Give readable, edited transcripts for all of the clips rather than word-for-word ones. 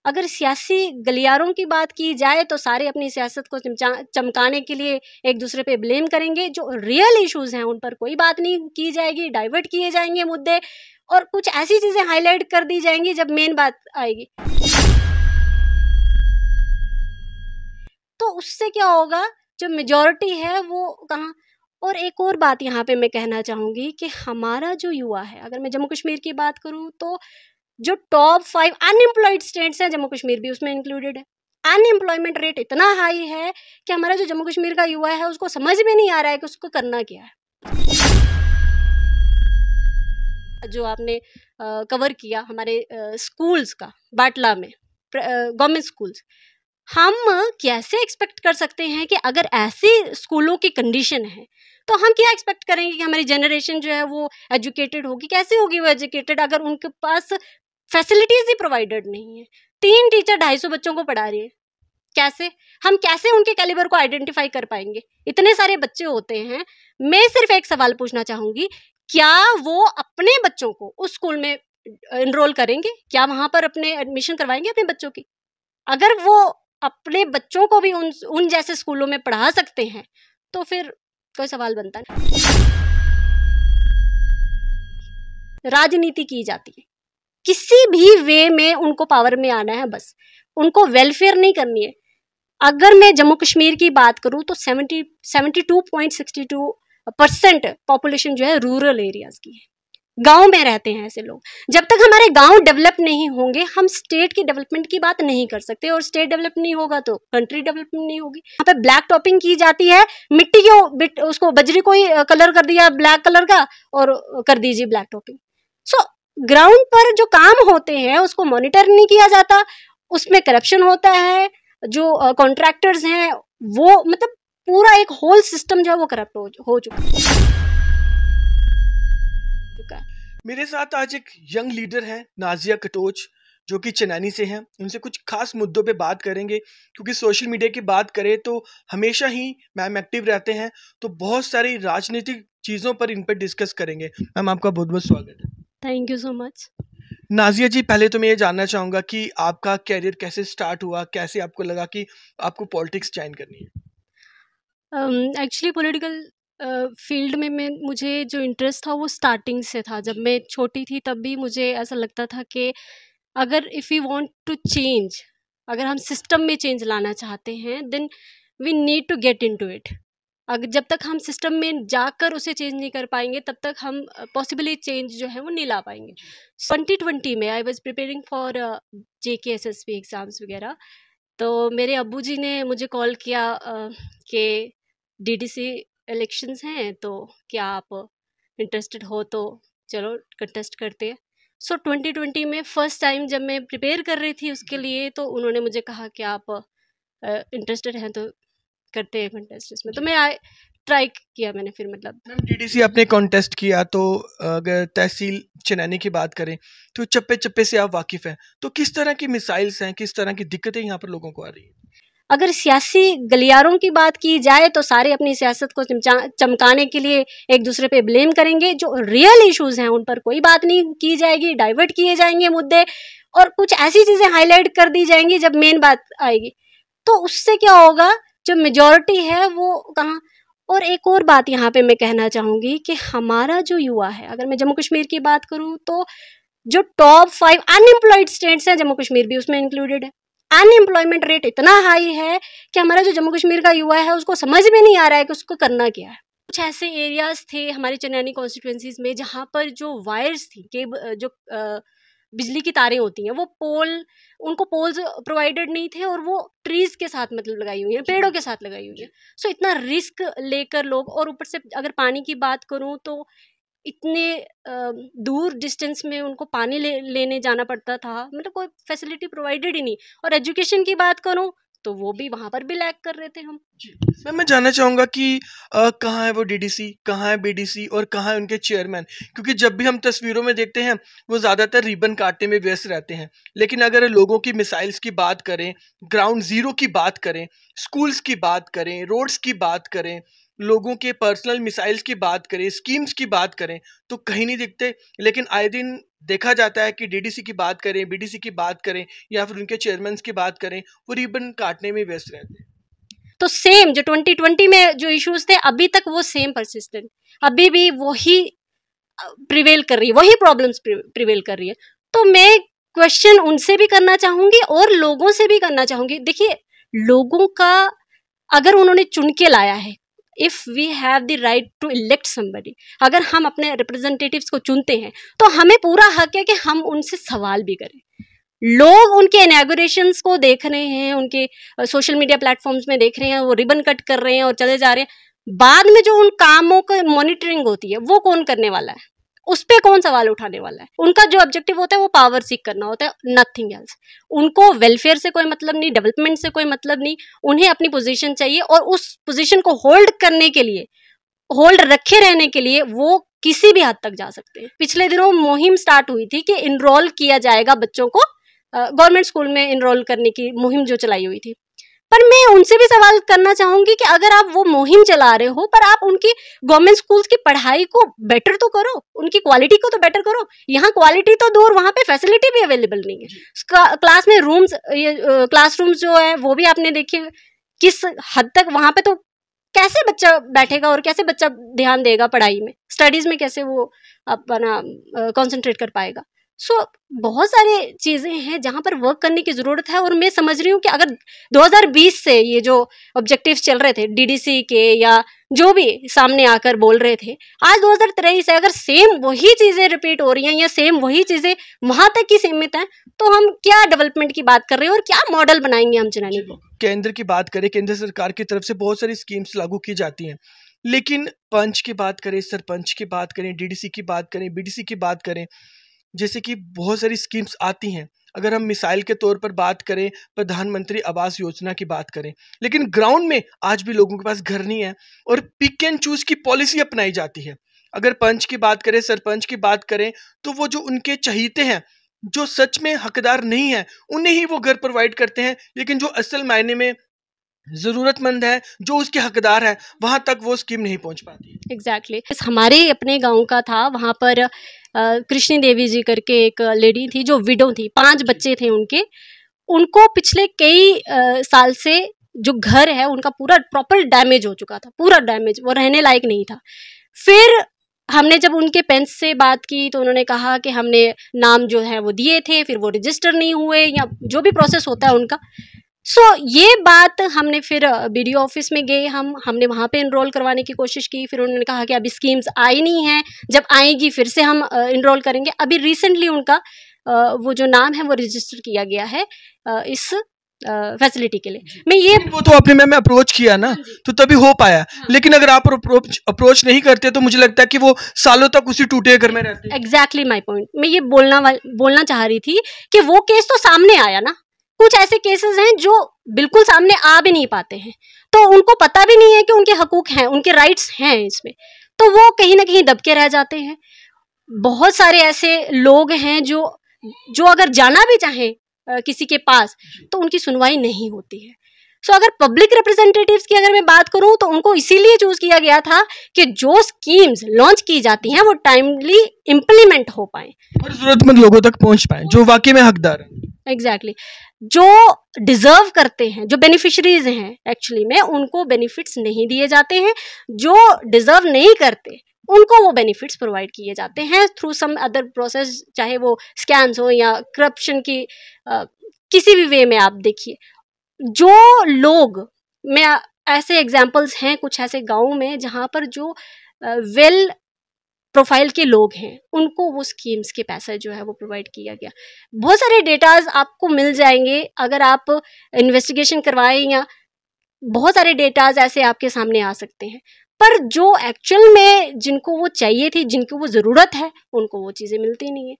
अगर सियासी गलियारों की बात की जाए तो सारे अपनी सियासत को चमकाने के लिए एक दूसरे पे ब्लेम करेंगे। जो रियल इश्यूज हैं उन पर कोई बात नहीं की जाएगी, डाइवर्ट किए जाएंगे मुद्दे और कुछ ऐसी चीजें हाईलाइट कर दी जाएंगी जब मेन बात आएगी। तो उससे क्या होगा, जो मेजॉरिटी है वो कहाँ। और एक और बात यहाँ पे मैं कहना चाहूँगी कि हमारा जो युवा है, अगर मैं जम्मू कश्मीर की बात करूँ तो जो टॉप 5 अनएम्प्लॉयड स्टेट्स हैं, जम्मू कश्मीर भी उसमें इंक्लूडेड है। अनएम्प्लॉयमेंट रेट इतना हाई है कि हमारा जो जम्मू कश्मीर का युवा है उसको समझ में नहीं आ रहा है कि उसको करना क्या है। जो आपने कवर किया हमारे स्कूल्स का बाटला में, गवर्नमेंट स्कूल्स, हम कैसे एक्सपेक्ट कर सकते हैं कि अगर ऐसी स्कूलों की कंडीशन है तो हम क्या एक्सपेक्ट करेंगे कि हमारी जनरेशन जो है वो एजुकेटेड होगी। कैसे होगी वो एजुकेटेड अगर उनके पास फैसिलिटीज ही प्रोवाइडेड नहीं है। 3 टीचर 250 बच्चों को पढ़ा रही है, कैसे हम कैसे उनके कैलिबर को आइडेंटिफाई कर पाएंगे। इतने सारे बच्चे होते हैं। मैं सिर्फ एक सवाल पूछना चाहूंगी, क्या वो अपने बच्चों को उस स्कूल में एनरोल करेंगे? क्या वहां पर अपने एडमिशन करवाएंगे अपने बच्चों की? अगर वो अपने बच्चों को भी उन जैसे स्कूलों में पढ़ा सकते हैं तो फिर कोई सवाल बनता नहीं। राजनीति की जाती है, किसी भी वे में उनको पावर में आना है, बस उनको वेलफेयर नहीं करनी है। अगर मैं जम्मू कश्मीर की बात करूं तो 72.62% पॉपुलेशन जो है रूरल एरियाज की है, गांव में रहते हैं ऐसे लोग। जब तक हमारे गांव डेवलप नहीं होंगे हम स्टेट की डेवलपमेंट की बात नहीं कर सकते, और स्टेट डेवलप नहीं होगा तो कंट्री डेवलपमेंट नहीं होगी। यहाँ पे ब्लैक टॉपिंग की जाती है, मिट्टी को उसको बजरी को ही कलर कर दिया ब्लैक कलर का और कर दीजिए ब्लैक टॉपिंग। सो ग्राउंड पर जो काम होते हैं उसको मॉनिटर नहीं किया जाता, उसमें करप्शन होता है। जो कॉन्ट्रैक्टर्स हैं वो मतलब पूरा एक होल सिस्टम जो है वो करप्ट हो चुका है। मेरे साथ आज एक यंग लीडर है नाजिया कटोच, जो कि चनैनी से हैं। उनसे कुछ खास मुद्दों पे बात करेंगे, क्योंकि सोशल मीडिया की बात करें तो हमेशा ही मैम एक्टिव रहते हैं, तो बहुत सारी राजनीतिक चीज़ों पर इन पर डिस्कस करेंगे। मैम आपका बहुत बहुत स्वागत है। Thank you so much. Nazia ji, पहले तो मैं ये जानना चाहूँगा कि आपका कैरियर कैसे स्टार्ट हुआ, कैसे आपको लगा कि आपको पॉलिटिक्स ज्वाइन करनी है? एक्चुअली पॉलिटिकल फील्ड में मुझे जो इंटरेस्ट था वो स्टार्टिंग से था। जब मैं छोटी थी तब भी मुझे ऐसा लगता था कि अगर if you want to change, अगर हम सिस्टम में चेंज लाना चाहते हैं then we need to get into it. अगर जब तक हम सिस्टम में जाकर उसे चेंज नहीं कर पाएंगे तब तक हम पॉसिबली चेंज जो है वो नहीं ला पाएंगे। 2020 में I was preparing for JKSSB exams वगैरह, तो मेरे अब्बूजी ने मुझे कॉल किया कि DDC इलेक्शंस हैं तो क्या आप इंटरेस्टेड हो तो चलो कंटेस्ट करते हैं। सो 2020 में फर्स्ट टाइम जब मैं प्रिपेयर कर रही थी उसके लिए, तो उन्होंने मुझे कहा कि आप इंटरेस्टेड हैं तो करते हैं कंटेस्ट इसमें। तो मैं ट्राई किया मैंने फिर मतलब। मैम DDC आपने कॉन्टेस्ट किया, तो अगर तहसील चनैनी की बात करें तो चप्पे चप्पे से आप वाकिफ़ हैं, तो किस तरह की मिसाइल्स हैं, किस तरह की दिक्कतें यहाँ पर लोगों को आ रही हैं? अगर सियासी गलियारों की बात की जाए तो सारे अपनी सियासत को चमकाने के लिए एक दूसरे पे ब्लेम करेंगे। जो रियल इश्यूज हैं उन पर कोई बात नहीं की जाएगी, डाइवर्ट किए जाएंगे मुद्दे और कुछ ऐसी चीजें हाईलाइट कर दी जाएंगी जब मेन बात आएगी। तो उससे क्या होगा, जो मेजॉरिटी है वो कहाँ। और एक और बात यहाँ पे मैं कहना चाहूँगी कि हमारा जो युवा है, अगर मैं जम्मू कश्मीर की बात करूँ तो जो टॉप 5 अनएम्प्लॉयड स्टेट्स हैं, जम्मू कश्मीर भी उसमें इंक्लूडेड है। अनएम्प्लॉयमेंट रेट इतना हाई है कि हमारा जो जम्मू कश्मीर का युवा है उसको समझ में नहीं आ रहा है कि उसको करना क्या है। कुछ ऐसे एरियाज थे हमारे चनैनी कॉन्स्टिट्यूएंसीज में जहाँ पर जो वायर्स थी, जो बिजली की तारें होती हैं, वो उनको पोल्स प्रोवाइडेड नहीं थे और वो ट्रीज के साथ मतलब लगाई हुई है, पेड़ों के साथ लगाई हुई है। सो इतना रिस्क लेकर लोग, और ऊपर से अगर पानी की बात करूँ तो इतने दूर डिस्टेंस में उनको पानी लेने जाना पड़ता था, मतलब कोई फैसिलिटी प्रोवाइडेड ही नहीं। और एजुकेशन की बात करूँ तो वो भी वहाँ पर भी लैग कर रहे थे हम। मैं जानना चाहूँगा कि कहाँ है वो DDC, कहाँ है BDC और कहाँ है उनके चेयरमैन? क्योंकि जब भी हम तस्वीरों में देखते हैं वो ज़्यादातर रिबन काटने में व्यस्त रहते हैं, लेकिन अगर लोगों की मिसाइल्स की बात करें, ग्राउंड ज़ीरो की बात करें, स्कूल्स की बात करें, रोड्स की बात करें, लोगों के पर्सनल मिसाइल्स की बात करें, स्कीम्स की बात करें, तो कहीं नहीं दिखते। लेकिन आए दिन देखा जाता है कि डीडीसी की बात करें, बीडीसी की बात करें या फिर उनके चेयरमैन की बात करें, वो रिबन काटने में व्यस्त रहते हैं। तो सेम जो 2020 में जो इश्यूज थे अभी तक वो सेम परसिस्टेंट, अभी भी वही प्रिवेल कर रही है, वही प्रॉब्लम्स प्रिवेल कर रही है। तो मैं क्वेश्चन उनसे भी करना चाहूंगी और लोगों से भी करना चाहूंगी। देखिए, लोगों का अगर उन्होंने चुन के लाया है, if we have the right to elect somebody, अगर हम अपने रिप्रेजेंटेटिव्स को चुनते हैं तो हमें पूरा हक है कि हम उनसे सवाल भी करें। लोग उनके इनॉग्रेशंस को देख रहे हैं, उनके सोशल मीडिया प्लेटफॉर्म्स में देख रहे हैं, वो रिबन कट कर रहे हैं और चले जा रहे हैं। बाद में जो उन कामों की मॉनिटरिंग होती है वो कौन करने वाला है, उस पे कौन सवाल उठाने वाला है? उनका जो ऑब्जेक्टिव होता है वो पावर सीक करना होता है, नथिंग एल्स। उनको वेलफेयर से कोई मतलब नहीं, डेवलपमेंट से कोई मतलब नहीं, उन्हें अपनी पोजीशन चाहिए और उस पोजीशन को होल्ड करने के लिए, होल्ड रखे रहने के लिए वो किसी भी हद तक जा सकते हैं। पिछले दिनों मुहिम स्टार्ट हुई थी कि इनरोल किया जाएगा बच्चों को, गवर्नमेंट स्कूल में इनरोल करने की मुहिम जो चलाई हुई थी। पर मैं उनसे भी सवाल करना चाहूंगी कि अगर आप वो मुहिम चला रहे हो पर आप उनकी गवर्नमेंट स्कूल्स की पढ़ाई को बेटर तो करो, उनकी क्वालिटी को तो बेटर करो। यहाँ क्वालिटी तो दूर, वहाँ पे फैसिलिटी भी अवेलेबल नहीं है। क्लास में रूम्स, क्लासरूम्स जो है वो भी आपने देखे किस हद तक, वहाँ पे तो कैसे बच्चा बैठेगा और कैसे बच्चा ध्यान देगा पढ़ाई में, स्टडीज में कैसे वो अपना कंसंट्रेट कर पाएगा। सो बहुत सारे चीजें हैं जहां पर वर्क करने की जरूरत है। और मैं समझ रही हूँ कि अगर 2020 से ये जो ऑब्जेक्टिव्स चल रहे थे डीडीसी के या जो भी सामने आकर बोल रहे थे, आज 2023 से अगर सेम वही चीजें रिपीट हो रही हैं या सेम वही चीजें वहां तक ही सीमित हैं, तो हम क्या डेवलपमेंट की बात कर रहे हैं और क्या मॉडल बनाएंगे हम चुनाने को? केंद्र की बात करें, केंद्र सरकार की तरफ से बहुत सारी स्कीम्स लागू की जाती हैं, लेकिन पंच की बात करें, सरपंच की बात करें, डीडीसी की बात करें, बीडीसी की बात करें, जैसे कि बहुत सारी स्कीम्स आती हैं। अगर हम मिसाइल के तौर पर बात करें, प्रधानमंत्री आवास योजना की बात करें, लेकिन ग्राउंड में आज भी लोगों के पास घर नहीं है और पिक एंड चूज की पॉलिसी अपनाई जाती है। अगर पंच की बात करें, सरपंच की बात करें, तो वो जो उनके चहीते हैं, जो सच में हकदार नहीं है, उन्हें ही वो घर प्रोवाइड करते हैं, लेकिन जो असल मायने में जरूरतमंद है, जो उसके हकदार है, वहां तक वो स्कीम नहीं पहुंच पाती। एग्जैक्टली हमारे अपने गांव का था, वहां पर कृष्णी देवी जी करके एक लेडी थी जो विडो थी, 5 बच्चे थे उनके। उनको पिछले कई साल से जो घर है उनका पूरा प्रॉपर डैमेज हो चुका था, पूरा डैमेज, वो रहने लायक नहीं था। फिर हमने जब उनके पेरेंट्स से बात की तो उन्होंने कहा कि हमने नाम जो है वो दिए थे, फिर वो रजिस्टर नहीं हुए या जो भी प्रोसेस होता है उनका। ये बात हमने फिर बीडीओ ऑफिस में गए, हमने वहाँ पे इनरोल करवाने की कोशिश की। फिर उन्होंने कहा कि अभी स्कीम्स आई नहीं है, जब आएगी फिर से हम इनरोल करेंगे। अभी रिसेंटली उनका वो जो नाम है वो रजिस्टर किया गया है इस फैसिलिटी के लिए। मैं ये वो तो आपने मैम अप्रोच किया ना, तो तभी हो पाया। लेकिन अगर आप अप्रोच नहीं करते तो मुझे लगता है कि वो सालों तक उसी टूटे घर में रहते हैं। Exactly my point. मैं ये बोलना चाह रही थी कि वो केस तो सामने आया ना, कुछ ऐसे केसेस हैं जो बिल्कुल सामने आ भी नहीं पाते हैं, तो उनको पता भी नहीं है कि उनके हकूक हैं, उनके राइट्स हैं इसमें, तो वो कहीं ना कहीं दबके रह जाते हैं। बहुत सारे ऐसे लोग हैं जो अगर जाना भी चाहें किसी के पास तो उनकी सुनवाई नहीं होती है। सो अगर पब्लिक रिप्रेजेंटेटिव्स की अगर मैं बात करूं तो उनको इसीलिए चूज किया गया था कि जो स्कीम्स लॉन्च की जाती हैं वो टाइमली इम्प्लीमेंट हो पाए और जरूरतमंद लोगों तक पहुंच पाए, जो वाकई में हकदार हैं। एग्जैक्टली जो डिजर्व करते हैं, जो बेनिफिशरीज हैं एक्चुअली में, उनको बेनिफिट्स नहीं दिए जाते हैं। जो डिजर्व नहीं करते उनको वो बेनिफिट्स प्रोवाइड किए जाते हैं थ्रू सम अदर प्रोसेस, चाहे वो स्कैम्स हो या करप्शन की किसी भी वे में। आप देखिए जो लोग, मैं ऐसे एग्जांपल्स हैं कुछ ऐसे गाँव में जहाँ पर जो वेल प्रोफाइल के लोग हैं उनको वो स्कीम्स के पैसा जो है वो प्रोवाइड किया गया। बहुत सारे डेटाज आपको मिल जाएंगे अगर आप इन्वेस्टिगेशन करवाएं, या बहुत सारे डेटाज ऐसे आपके सामने आ सकते हैं। पर जो एक्चुअल में जिनको वो चाहिए थी, जिनको वो ज़रूरत है, उनको वो चीज़ें मिलती नहीं है।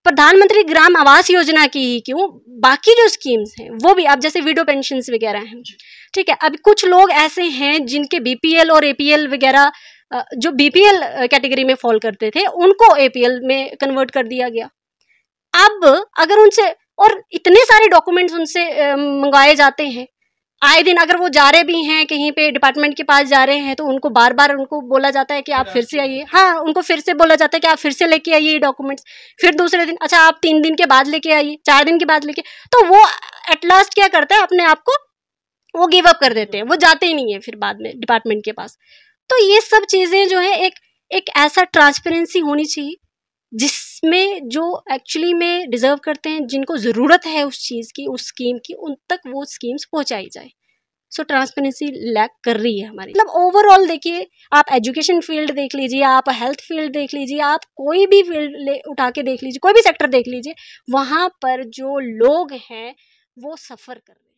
प्रधानमंत्री ग्राम आवास योजना की ही क्यों, बाकी जो स्कीम्स हैं वो भी, आप जैसे विडो पेंशन्स वगैरह हैं, ठीक है, अब कुछ लोग ऐसे हैं जिनके बीपीएल और एपीएल वगैरह, जो बीपीएल कैटेगरी में फॉल करते थे उनको एपीएल में कन्वर्ट कर दिया गया। अब अगर उनसे, और इतने सारे डॉक्यूमेंट्स उनसे मंगवाए जाते हैं, आए दिन अगर वो जा रहे भी हैं कहीं पे डिपार्टमेंट के पास जा रहे हैं तो उनको बार बार उनको बोला जाता है कि आप फिर से आइए, हाँ उनको फिर से बोला जाता है कि आप फिर से लेके आइए डॉक्यूमेंट्स, फिर दूसरे दिन अच्छा आप 3 दिन के बाद लेके आइए, 4 दिन के बाद लेके, तो वो एट लास्ट क्या करता है अपने आप को वो गिव अप कर देते हैं, वो जाते ही नहीं है फिर बाद में डिपार्टमेंट के पास। तो ये सब चीजें जो है एक ऐसा ट्रांसपेरेंसी होनी चाहिए जिसमें जो एक्चुअली में डिजर्व करते हैं, जिनको ज़रूरत है उस चीज़ की, उस स्कीम की, उन तक वो स्कीम्स पहुंचाई जाए। सो ट्रांसपेरेंसी लैक कर रही है हमारी, मतलब ओवरऑल देखिए, आप एजुकेशन फील्ड देख लीजिए, आप हेल्थ फील्ड देख लीजिए, आप कोई भी फील्ड उठा के देख लीजिए, कोई भी सेक्टर देख लीजिए, वहाँ पर जो लोग हैं वो सफ़र कर रहे हैं।